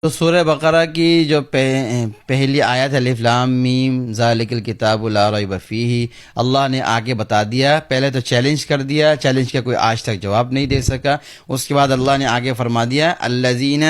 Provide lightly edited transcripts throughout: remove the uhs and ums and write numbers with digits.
تو سورہ بقرہ کی جو پہلی آیت ہے الف لام میم ذالک الکتاب لا ریب فیہ، اللہ نے آگے بتا دیا. پہلے تو چیلنج کر دیا، چیلنج کا کوئی آج تک جواب نہیں دے سکا. اس کے بعد اللہ نے آگے فرما دیا الذین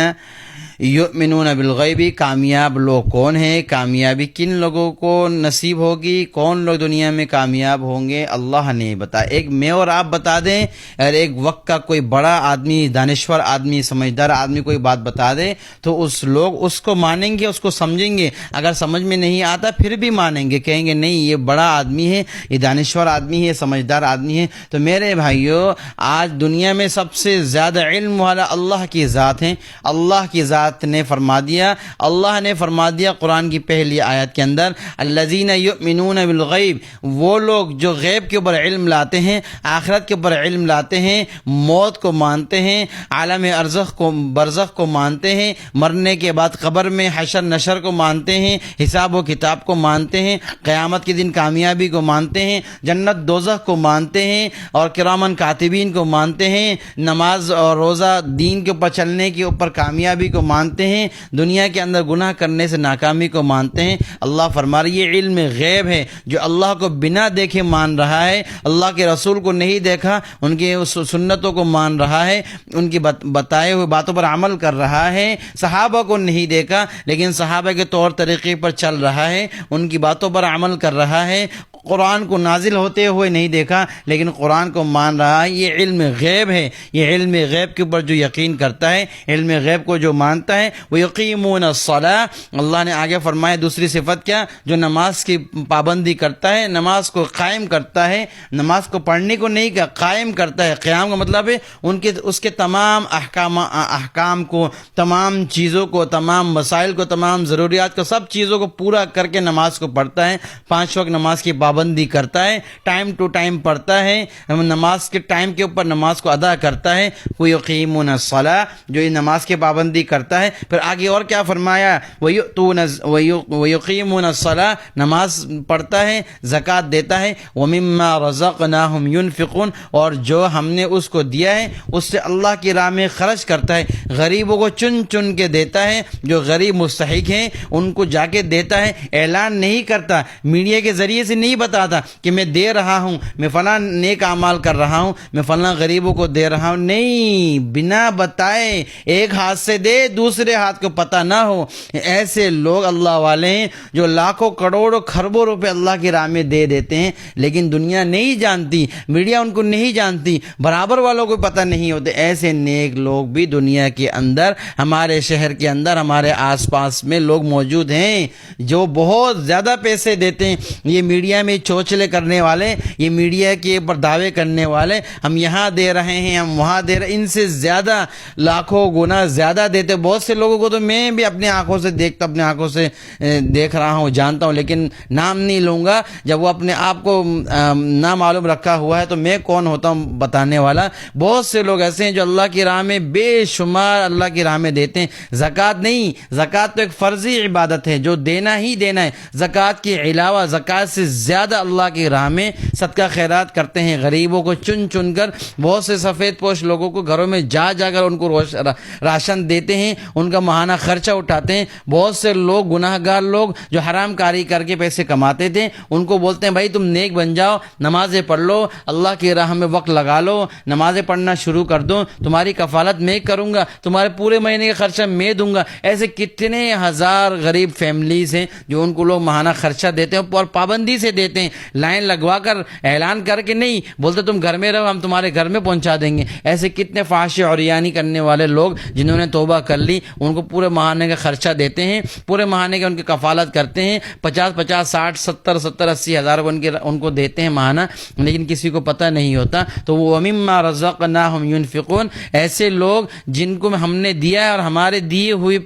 یؤمنون بالغیب. کامیاب لوگ کون ہیں؟ کامیابی کن لوگوں کو نصیب ہوگی؟ کون لوگ دنیا میں کامیاب ہوں گے؟ اللہ نے بتا. ایک میں اور آپ بتا دیں، اور ایک وقت کا کوئی بڑا آدمی، دانشور آدمی، سمجھدار آدمی کوئی بات بتا دے تو اس لوگ اس کو مانیں گے، اس کو سمجھیں گے. اگر سمجھ میں نہیں آتا پھر بھی مانیں گے، کہیں گے نہیں یہ بڑا آدمی ہے، یہ دانشور آدمی ہے، سمجھدار آدمی ہے. تو میرے بھائیو، آج دنیا میں سب سے زیادہ علم والا اللہ کی ذات ہے. اللہ کی ذات نے فرما دیا، اللہ نے فرما دیا قرآن کی پہلی آیت کے اندر الذین یؤمنون بالغیب. وہ لوگ جو غیب کے اوپر علم لاتے ہیں، آخرت کے اوپر علم لاتے ہیں، موت کو مانتے ہیں، عالم برزخ کو مانتے ہیں، مرنے کے بعد قبر میں حشر نشر کو مانتے ہیں، حساب و کتاب کو مانتے ہیں، قیامت کے دن کامیابی کو مانتے ہیں، جنت دوزخ کو مانتے ہیں، اور کرامن کاتبین کو مانتے ہیں، نماز اور روزہ دین کے اوپر چلنے کے اوپر کامیابی کو مانتے ہیں، دنیا کے اندر گناہ کرنے سے ناکامی کو مانتے ہیں. اللہ فرما رہا ہے یہ علم غیب ہے جو اللہ کو بنا دیکھے مان رہا ہے، اللہ کے رسول کو نہیں دیکھا، ان کی سنتوں کو مان رہا ہے، ان کی بتائے ہوئے باتوں پر عمل کر رہا ہے. صحابہ کو نہیں دیکھا لیکن صحابہ کے طور طریقے پر چل رہا ہے، ان کی باتوں پر عمل کر رہا ہے. قرآن کو نازل ہوتے ہوئے نہیں دیکھا لیکن قرآن کو مان رہا ہے. یہ علم غیب ہے. یہ علم غیب کے اوپر جو یقین کرتا ہے، علم غیب کو جو مانتا ہے، وہ یقیمون الصلاۃ. اللہ نے آگے فرمایا دوسری صفت کیا؟ جو نماز کی پابندی کرتا ہے، نماز کو قائم کرتا ہے، نماز کو پڑھنے کو نہیں کہا، قائم کرتا ہے. قیام کا مطلب ہے اس کے تمام احکام کو، تمام چیزوں کو، تمام مسائل کو، تمام ضروریات کو، سب چیزوں کو پورا کر کے نماز کو پڑھتا ہے. 5 وقت نماز کی پابندی کرتا ہے، ٹائم ٹو ٹائم پڑھتا ہے، نماز کے ٹائم کے اوپر نماز کو ادا کرتا ہے. وہ یقیمون الصلاۃ، جو یہ نماز کی پابندی کرتا ہے. پھر آگے اور کیا فرمایا؟ وَيُقِيمُونَ الصَّلَاةَ، نماز پڑھتا ہے، زکوٰۃ دیتا ہے. وَمِمَّا رَزَقْنَاهُمْ يُنْفِقُونَ، اور جو ہم نے اس کو دیا ہے اس سے اللہ کی راہ میں خرچ کرتا ہے. غریبوں کو چن چن کے دیتا ہے، جو غریب مستحق ہیں ان کو جا کے دیتا ہے. اعلان نہیں کرتا، میڈیا کے ذریعے سے نہیں بتاتا کہ میں دے رہا ہوں، میں فلاں نیک اعمال کر رہا ہوں، میں فلاں غریبوں کو دے رہا ہوں. نہیں، بنا بتائے ایک ہاتھ سے دے، دوسرے ہاتھ کو پتہ نہ ہو. ایسے لوگ اللہ والے ہیں جو لاکھوں کروڑوں خربوں روپے اللہ کی راہ میں دے دیتے ہیں، لیکن دنیا نہیں جانتی، میڈیا ان کو نہیں جانتی، برابر والوں کو پتہ نہیں ہوتے. ایسے نیک لوگ بھی دنیا کے اندر، ہمارے شہر کے اندر، ہمارے آس پاس میں لوگ موجود ہیں جو بہت زیادہ پیسے دیتے ہیں. یہ میڈیا میں چوچلے کرنے والے، یہ میڈیا کے اوپر دعوے کرنے والے، ہم یہاں دے رہے ہیں، ہم وہاں دے رہے ہیں، ان سے زیادہ لاکھوں گنا زیادہ دیتے. بہت سے لوگوں کو تو میں بھی اپنے آنکھوں سے دیکھتا، اپنے آنکھوں سے دیکھ رہا ہوں، جانتا ہوں، لیکن نام نہیں لوں گا. جب وہ اپنے آپ کو نہ معلوم رکھا ہوا ہے تو میں کون ہوتا ہوں بتانے والا. بہت سے لوگ ایسے ہیں جو اللہ کی راہ میں بے شمار اللہ کی راہ میں دیتے ہیں. زکوٰۃ نہیں، زکوٰۃ تو ایک فرضی عبادت ہے جو دینا ہی دینا ہے. زکوٰۃ کے علاوہ، زکوٰۃ سے زیادہ اللہ کی راہ میں صدقہ خیرات کرتے ہیں. غریبوں کو چن چن کر، بہت سے سفید پوش لوگوں کو گھروں میں جا جا کر ان کو راشن دیتے ہیں، ان کا ماہانہ خرچہ اٹھاتے ہیں. بہت سے لوگ، گناہ گار لوگ جو حرام کاری کر کے پیسے کماتے تھے، ان کو بولتے ہیں بھائی تم نیک بن جاؤ، نمازیں پڑھ لو، اللہ کی راہ میں وقت لگا لو، نمازیں پڑھنا شروع کر دو، تمہاری کفالت میں کروں گا، تمہارے پورے مہینے کا خرچہ میں دوں گا. ایسے کتنے ہزار غریب فیملیز ہیں جو ان کو لوگ ماہانہ خرچہ دیتے ہیں اور پابندی سے دیتے ہیں. لائن لگوا کر، اعلان کر کے نہیں، بولتے تم گھر میں رہو، ہم تمہارے گھر میں پہنچا دیں گے. ایسے کتنے فحش اور عریانی کرنے والے لوگ جنہوں نے توبہ کر لی، ان کو پورے ماہانے کا خرچہ دیتے ہیں، پورے ماہانے کا ان کی کفالت کرتے ہیں. 50 60 70 80 ہزار ان کو دیتے ہیں ماہانہ، لیکن کسی کو پتہ نہیں ہوتا. تو وہ وَمِمَّا رَزَقْنَاهُمْ يُنْفِقُونَ، ایسے لوگ جن کو ہم نے دیا ہے اور ہمارے دیے ہوئے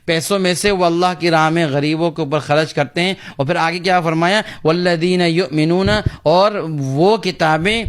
پیسوں میں سے وہ اللہ کی راہ میں غریبوں کے اوپر خرچ کرتے ہیں. اور پھر آگے کیا فرمایا؟ وَالَّذِينَ يُؤْمِنُونَ، اور وہ کتابیں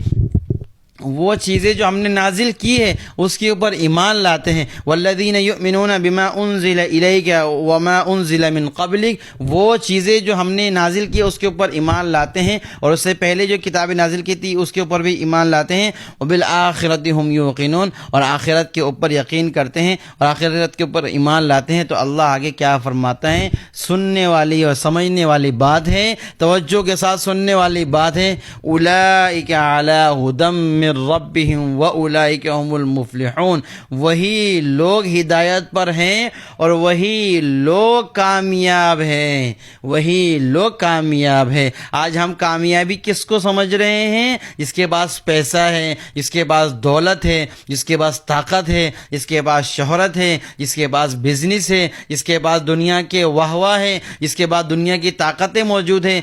وہ چیزیں جو ہم نے نازل کی ہے اس کے اوپر ایمان لاتے ہیں. والذین یؤمنون بما انزل الیک وما انزل من قبلک، وہ چیزیں جو ہم نے نازل کی اس کے اوپر ایمان لاتے ہیں اور اس سے پہلے جو کتابیں نازل کی تھی اس کے اوپر بھی ایمان لاتے ہیں. وبالآخرۃ ہم یوقنون، اور آخرت کے اوپر یقین کرتے ہیں اور آخرت کے اوپر ایمان لاتے ہیں. تو اللہ آگے کیا فرماتا ہے؟ سننے والی اور سمجھنے والی بات ہے، توجہ کے ساتھ سننے والی بات ہے. اولئک علی ھدی من ربهم واولئک هم المفلحون، وہی لوگ ہدایت پر ہیں اور وہی لوگ کامیاب ہیں، وہی لوگ کامیاب ہیں. آج ہم کامیابی کس کو سمجھ رہے ہیں؟ جس کے پاس پیسہ ہے، جس کے پاس دولت ہے، جس کے پاس طاقت ہے، جس کے پاس شہرت ہے، جس کے پاس بزنس ہے، جس کے پاس دنیا کے واہ ہے، جس کے پاس دنیا کی طاقتیں موجود ہیں،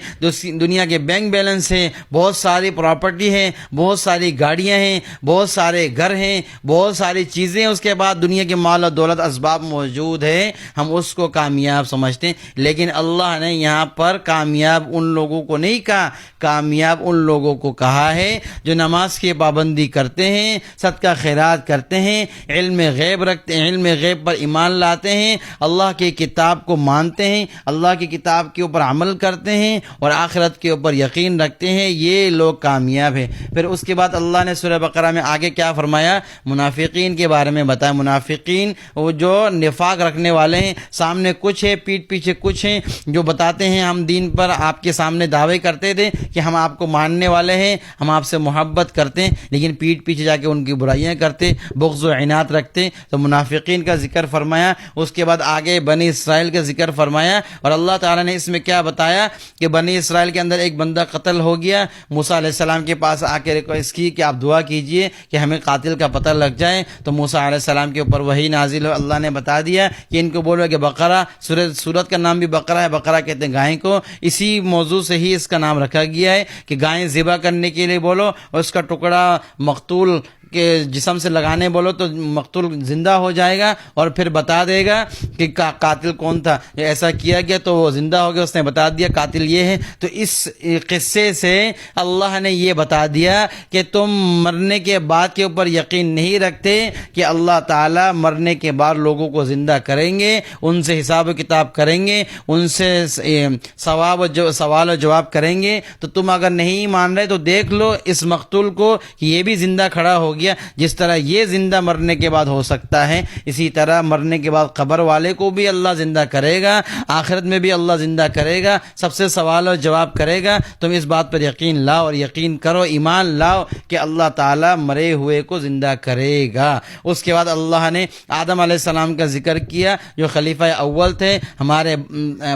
دنیا کے بینک بیلنس ہے، بہت ساری پراپرٹی ہے، بہت ساری گاڑیاں ہیں، بہت سارے گھر ہیں، بہت ساری چیزیں، اس کے بعد دنیا کے مال و دولت اسباب موجود ہے، ہم اس کو کامیاب سمجھتے ہیں. لیکن اللہ نے یہاں پر کامیاب ان لوگوں کو نہیں کہا، کامیاب ان لوگوں کو کہا ہے جو نماز کی پابندی کرتے ہیں، صدقہ خیرات کرتے ہیں، علم غیب رکھتے ہیں، علم غیب پر ایمان لاتے ہیں، اللہ کی کتاب کو مانتے ہیں، اللہ کی کتاب کے اوپر عمل کرتے ہیں اور آخرت کے اوپر یقین رکھتے ہیں. یہ لوگ کامیاب ہیں. پھر اس کے بعد اللہ نے سورہ بقرہ میں آگے کیا فرمایا؟ منافقین کے بارے میں بتایا. منافقین وہ جو نفاق رکھنے والے ہیں، سامنے کچھ ہے، پیٹھ پیچھے کچھ ہیں، جو بتاتے ہیں ہم دین پر آپ کے سامنے دعوے کرتے تھے کہ ہم آپ کو ماننے والے ہیں، ہم آپ سے محبت کرتے ہیں، لیکن پیٹھ پیچھے جا کے ان کی برائیاں کرتے، بغض و عناد رکھتے. تو منافقین کا ذکر فرمایا. اس کے بعد آگے بنی اسرائیل کا ذکر فرمایا اور اللہ تعالیٰ نے اس میں کیا بتایا کہ بنی اسرائیل کے اندر ایک بندہ قتل ہو گیا. موسیٰ علیہ السلام کے پاس آ کے ریکویسٹ کی کہ آپ دعا کیجئے کہ ہمیں قاتل کا پتہ لگ جائے. تو موسیٰ علیہ السلام کے اوپر وحی نازل ہو، اللہ نے بتا دیا کہ ان کو بولو کہ بقرہ، سورت کا نام بھی بقرہ ہے، بقرہ کہتے ہیں گائے کو، اسی موضوع سے ہی اس کا نام رکھا گیا ہے کہ گائیں ذبح کرنے کے لیے بولو اور اس کا ٹکڑا مقتول کے جسم سے لگانے بولو تو مقتول زندہ ہو جائے گا اور پھر بتا دے گا کہ قاتل کون تھا. ایسا کیا گیا تو وہ زندہ ہو گیا، اس نے بتا دیا قاتل یہ ہے. تو اس قصے سے اللہ نے یہ بتا دیا کہ تم مرنے کے بعد کے اوپر یقین نہیں رکھتے کہ اللہ تعالیٰ مرنے کے بعد لوگوں کو زندہ کریں گے، ان سے حساب و کتاب کریں گے، ان سے سوال و جواب کریں گے. تو تم اگر نہیں مان رہے تو دیکھ لو اس مقتول کو کہ یہ بھی زندہ کھڑا ہو گیا. جس طرح یہ زندہ مرنے کے بعد ہو سکتا ہے، اسی طرح مرنے کے بعد قبر والے کو بھی اللہ زندہ کرے گا، آخرت میں بھی اللہ زندہ کرے گا، سب سے سوال و جواب کرے گا. تم اس بات پر یقین لاؤ اور یقین کرو، ایمان لاؤ کہ اللہ تعالیٰ مرے ہوئے کو زندہ کرے گا. اس کے بعد اللہ نے آدم علیہ السلام کا ذکر کیا جو خلیفہ اول تھے، ہمارے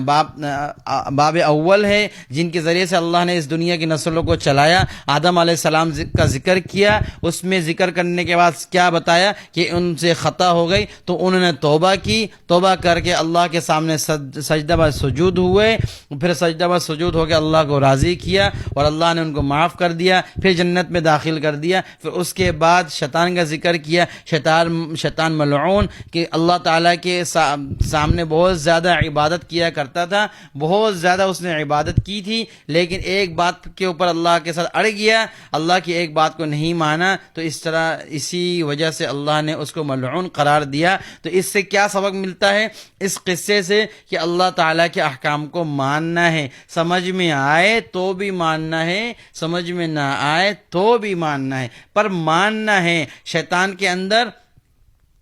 باب اول ہے، جن کے ذریعے سے اللہ نے اس دنیا کی نسلوں کو چلایا. آدم علیہ السلام کا ذکر کیا. اس میں ذکر کرنے کے بعد کیا بتایا کہ ان سے خطا ہو گئی تو انہوں نے توبہ کی، توبہ کر کے اللہ کے سامنے سجدہ و سجود ہوئے، پھر سجدہ و سجود ہو کے اللہ کو راضی کیا اور اللہ نے ان کو معاف کر دیا، پھر جنت میں داخل کر دیا. پھر اس کے بعد شیطان کا ذکر کیا. شیطان ملعون کہ اللہ تعالیٰ کے سامنے بہت زیادہ عبادت کیا کرتا تھا، بہت زیادہ اس نے عبادت کی تھی، لیکن ایک بات کے اوپر اللہ کے ساتھ اڑ گیا، اللہ کی ایک بات کو نہیں مانا، تو اس طرح اسی وجہ سے اللہ نے اس کو ملعون قرار دیا. تو اس سے کیا سبق ملتا ہے اس قصے سے؟ کہ اللہ تعالیٰ کے احکام کو ماننا ہے، سمجھ میں آئے تو بھی ماننا ہے، سمجھ میں نہ آئے تو بھی ماننا ہے، پر ماننا ہے. شیطان کے اندر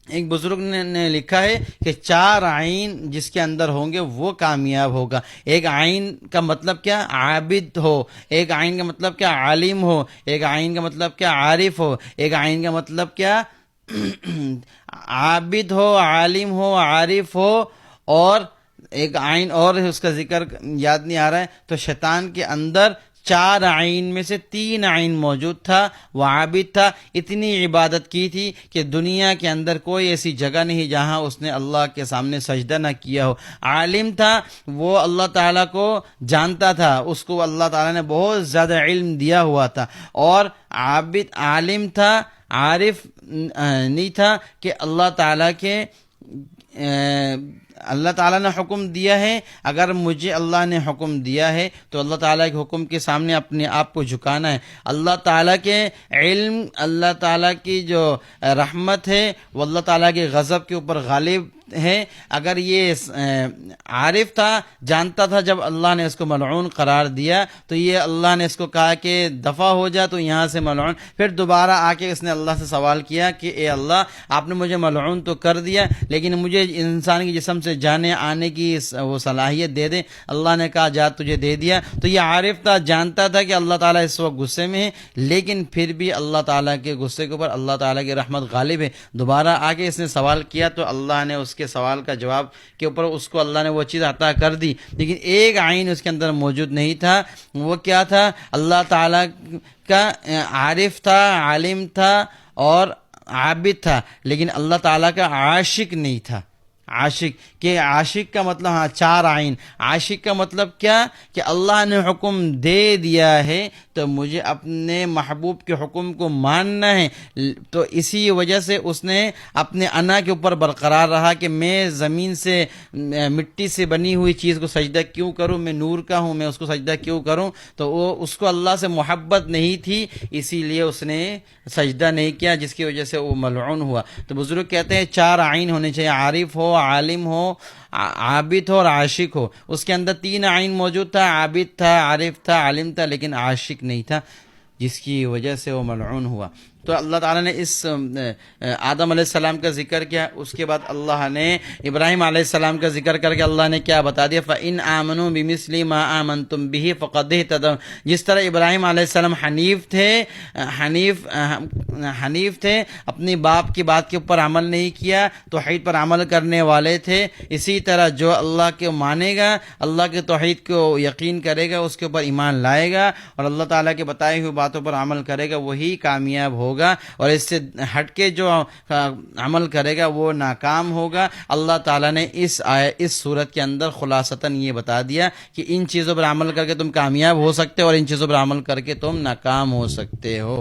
ایک بزرگ نے لکھا ہے کہ 4 عین جس کے اندر ہوں گے وہ کامیاب ہوگا. ایک عین کا مطلب کیا؟ عابد ہو. ایک عین کا مطلب کیا؟ عالم ہو. ایک عین کا مطلب کیا؟ عارف ہو. ایک عین کا مطلب کیا؟ عابد ہو، عالم ہو، عارف ہو. اور ایک عین اور ہے، اس کا ذکر یاد نہیں آ رہا ہے. تو شیطان کے اندر 4 عین میں سے 3 عین موجود تھا. وہ عابد تھا، اتنی عبادت کی تھی کہ دنیا کے اندر کوئی ایسی جگہ نہیں جہاں اس نے اللہ کے سامنے سجدہ نہ کیا ہو. عالم تھا، وہ اللہ تعالیٰ کو جانتا تھا، اس کو اللہ تعالیٰ نے بہت زیادہ علم دیا ہوا تھا. اور عالم تھا، عارف نہیں تھا کہ اللہ تعالیٰ کے اللہ تعالیٰ نے حکم دیا ہے، اگر مجھے اللہ نے حکم دیا ہے تو اللہ تعالیٰ کے حکم کے سامنے اپنے آپ کو جھکانا ہے۔ اللہ تعالیٰ کے علم، اللہ تعالیٰ کی جو رحمت ہے وہ اللہ تعالیٰ کے غضب کے اوپر غالب ہے۔ اگر یہ عارف تھا، جانتا تھا جب اللہ نے اس کو ملعون قرار دیا تو یہ اللہ نے اس کو کہا کہ دفع ہو جا تو یہاں سے ملعون، پھر دوبارہ آ کے اس نے اللہ سے سوال کیا کہ اے اللہ آپ نے مجھے ملعون تو کر دیا لیکن مجھے انسان کے جسم سے جانے آنے کی وہ صلاحیت دے دے۔ اللہ نے کہا جا تجھے دے دیا۔ تو یہ عارف تھا، جانتا تھا کہ اللہ تعالیٰ اس وقت غصے میں ہے، لیکن پھر بھی اللہ تعالیٰ کے غصے کے اوپر اللہ تعالیٰ کی رحمت غالب ہے۔ دوبارہ آ کے اس نے سوال کیا تو اللہ نے اس کے سوال کا جواب کے اوپر اس کو اللہ نے وہ چیز عطا کر دی، لیکن ایک عین اس کے اندر موجود نہیں تھا۔ وہ کیا تھا؟ اللہ تعالیٰ کا عارف تھا، عالم تھا اور عابد تھا، لیکن اللہ تعالیٰ کا عاشق نہیں تھا۔ عاشق کہ عاشق کا مطلب چار عین۔ عاشق کا مطلب کیا؟ کہ اللہ نے حکم دے دیا ہے تو مجھے اپنے محبوب کے حکم کو ماننا ہے، تو اسی وجہ سے اس نے اپنے انا کے اوپر برقرار رہا کہ میں زمین سے مٹی سے بنی ہوئی چیز کو سجدہ کیوں کروں، میں نور کا ہوں، میں اس کو سجدہ کیوں کروں؟ تو وہ اس کو اللہ سے محبت نہیں تھی، اسی لیے اس نے سجدہ نہیں کیا، جس کی وجہ سے وہ ملعون ہوا۔ تو بزرگ کہتے ہیں چار عین ہونے چاہیے، عارف ہو، عالم ہو، عابد ہو اور عاشق ہو۔ اس کے اندر تین عین موجود تھا، عابد تھا، عارف تھا، عالم تھا، لیکن عاشق نہیں تھا، جس کی وجہ سے وہ ملعون ہوا۔ تو اللہ تعالیٰ نے اس آدم علیہ السلام کا ذکر کیا، اس کے بعد اللہ نے ابراہیم علیہ السلام کا ذکر کر کے اللہ نے کیا بتا دیا؟ فَإِنْ آمَنُوا بِمِثْلِ مَا آمَنْتُمْ بِهِ فَقَدْ اهْتَدَوْا۔ جس طرح ابراہیم علیہ السلام حنیف تھے، اپنی باپ کی بات کے اوپر عمل نہیں کیا، توحید پر عمل کرنے والے تھے، اسی طرح جو اللہ کو مانے گا، اللہ کے توحید کو یقین کرے گا، اس کے اوپر ایمان لائے گا اور اللہ تعالیٰ کے بتائی ہوئی باتوں پر عمل کرے گا، وہی کامیاب ہوگا، اور اس سے ہٹ کے جو عمل کرے گا وہ ناکام ہوگا۔ اللہ تعالیٰ نے اس صورت کے اندر خلاصتاً یہ بتا دیا کہ ان چیزوں پر عمل کر کے تم کامیاب ہو سکتے ہو اور ان چیزوں پر عمل کر کے تم ناکام ہو سکتے ہو۔